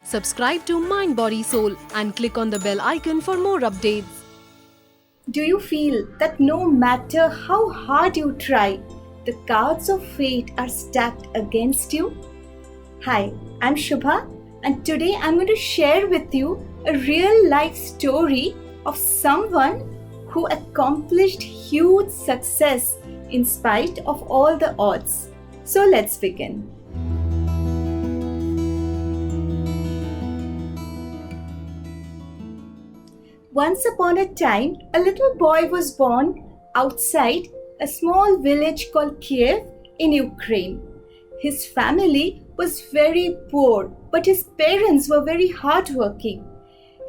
Subscribe to Mind Body Soul and click on the bell icon for more updates. Do you feel that no matter how hard you try, the cards of fate are stacked against you? Hi, I'm Shubha, and today I'm going to share with you a real life story of someone who accomplished huge success in spite of all the odds. So let's begin. Once upon a time, a little boy was born outside a small village called Kiev in Ukraine. His family was very poor, but his parents were very hardworking.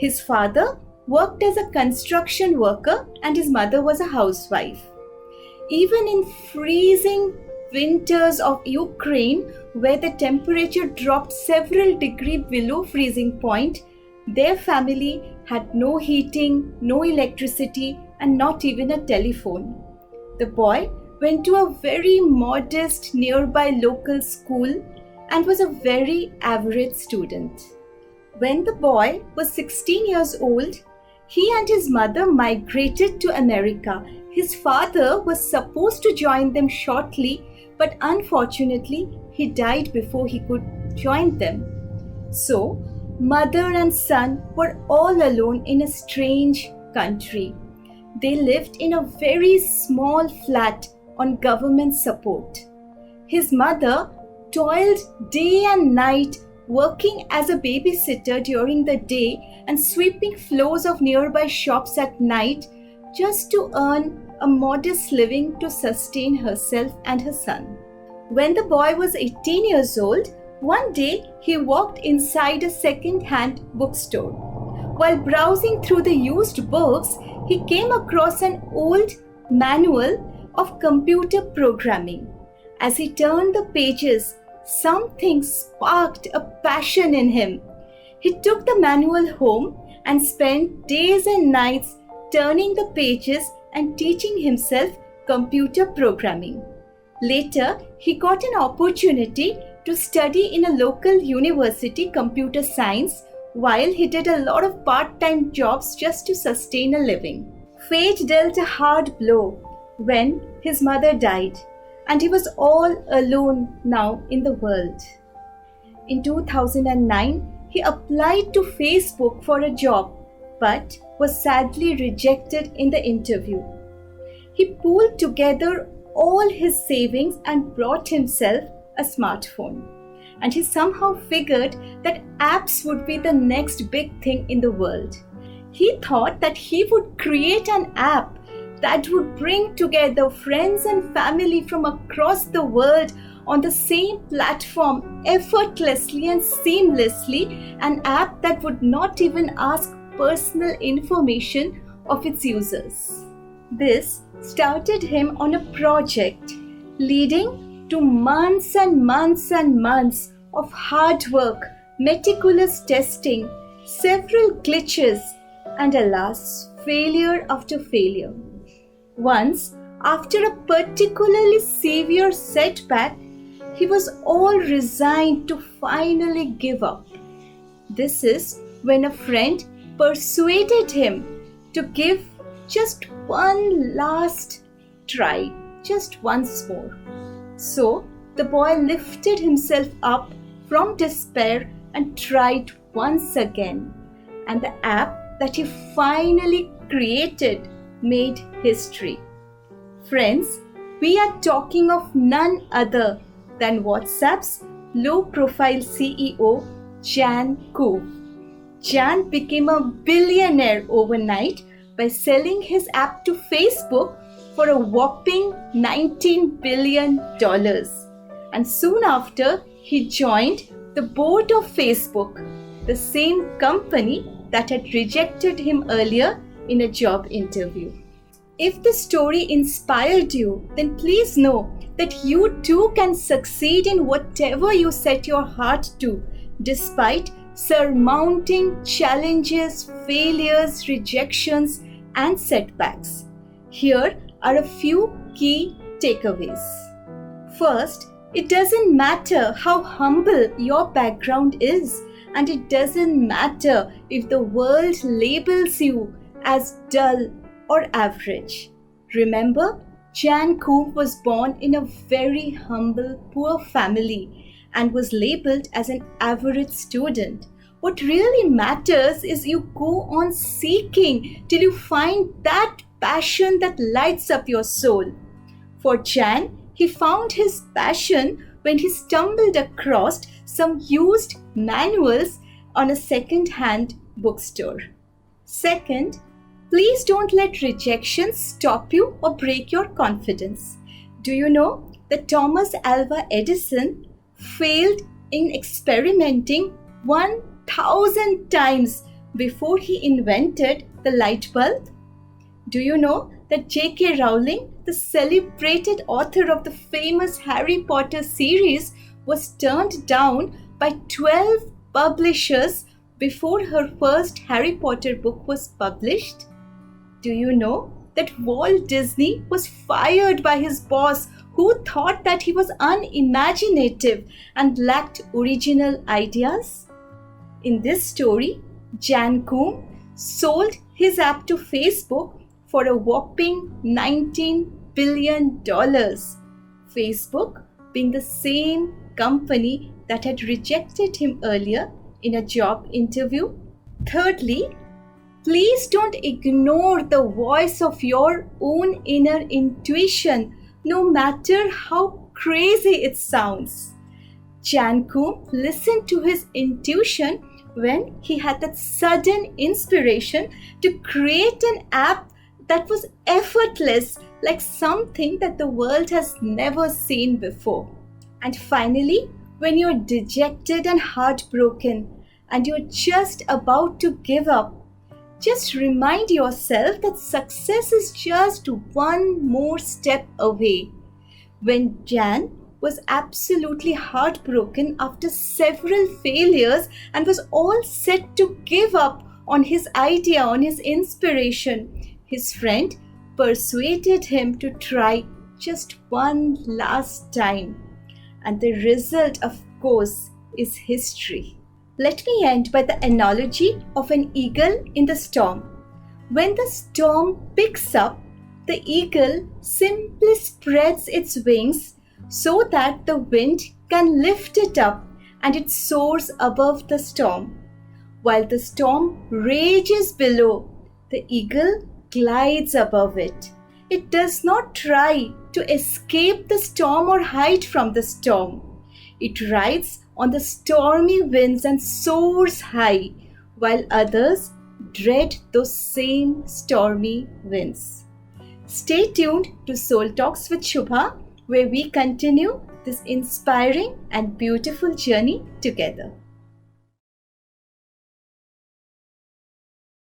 His father worked as a construction worker and his mother was a housewife. Even in freezing winters of Ukraine, where the temperature dropped several degrees below freezing point, their family had no heating, no electricity, and not even a telephone. The boy went to a very modest nearby local school and was a very average student. When the boy was 16 years old, he and his mother migrated to America. His father was supposed to join them shortly, but unfortunately, he died before he could join them. So, mother and son were all alone in a strange country. They lived in a very small flat on government support. His mother toiled day and night, working as a babysitter during the day and sweeping floors of nearby shops at night just to earn a modest living to sustain herself and her son. When the boy was 18 years old, one day, he walked inside a second-hand bookstore. While browsing through the used books, he came across an old manual of computer programming. As he turned the pages, something sparked a passion in him. He took the manual home and spent days and nights turning the pages and teaching himself computer programming. Later, he got an opportunity to study in a local university computer science while he did a lot of part-time jobs just to sustain a living. Fate dealt a hard blow when his mother died and he was all alone now in the world. In 2009, he applied to Facebook for a job but was sadly rejected in the interview. He pulled together all his savings and bought himself a smartphone. And he somehow figured that apps would be the next big thing in the world. He thought that he would create an app that would bring together friends and family from across the world on the same platform effortlessly and seamlessly, an app that would not even ask personal information of its users. This started him on a project leading to months and months and months of hard work, meticulous testing, several glitches, and alas, failure after failure. Once, after a particularly severe setback, he was all resigned to finally give up. This is when a friend persuaded him to give just one last try, just once more. So, the boy lifted himself up from despair and tried once again. And the app that he finally created made history. Friends, we are talking of none other than WhatsApp's low-profile CEO, Jan Koum. Jan became a billionaire overnight by selling his app to Facebook for a whopping $19 billion. And soon after, he joined the board of Facebook, the same company that had rejected him earlier in a job interview. If the story inspired you, then please know that you too can succeed in whatever you set your heart to, despite surmounting challenges, failures, rejections, and setbacks. Here are a few key takeaways. First, it doesn't matter how humble your background is. and it doesn't matter if the world labels you as dull or average. Remember, Jan Koum was born in a very humble, poor family and was labeled as an average student. What really matters is you go on seeking till you find that passion that lights up your soul. For Jan, he found his passion when he stumbled across some used manuals on a second-hand bookstore. Second, please don't let rejection stop you or break your confidence. Do you know that Thomas Alva Edison failed in experimenting 1,000 times before he invented the light bulb? Do you know that J.K. Rowling, the celebrated author of the famous Harry Potter series, was turned down by 12 publishers before her first Harry Potter book was published? Do you know that Walt Disney was fired by his boss who thought that he was unimaginative and lacked original ideas? In this story, Jan Koum sold his app to Facebook for a whopping $19 billion. Facebook being the same company that had rejected him earlier in a job interview. Thirdly, please don't ignore the voice of your own inner intuition, no matter how crazy it sounds. Jan Koum listened to his intuition when he had that sudden inspiration to create an app that was effortless, like something that the world has never seen before. And finally, when you're dejected and heartbroken and you're just about to give up, just remind yourself that success is just one more step away. When Jan was absolutely heartbroken after several failures and was all set to give up on his idea, on his inspiration, his friend persuaded him to try just one last time. And the result, of course, is history. Let me end by the analogy of an eagle in the storm. When the storm picks up, the eagle simply spreads its wings so that the wind can lift it up and it soars above the storm. While the storm rages below, the eagle glides above it. It does not try to escape the storm or hide from the storm. It rides on the stormy winds and soars high, while others dread those same stormy winds. Stay tuned to Soul Talks with Shubha, where we continue this inspiring and beautiful journey together.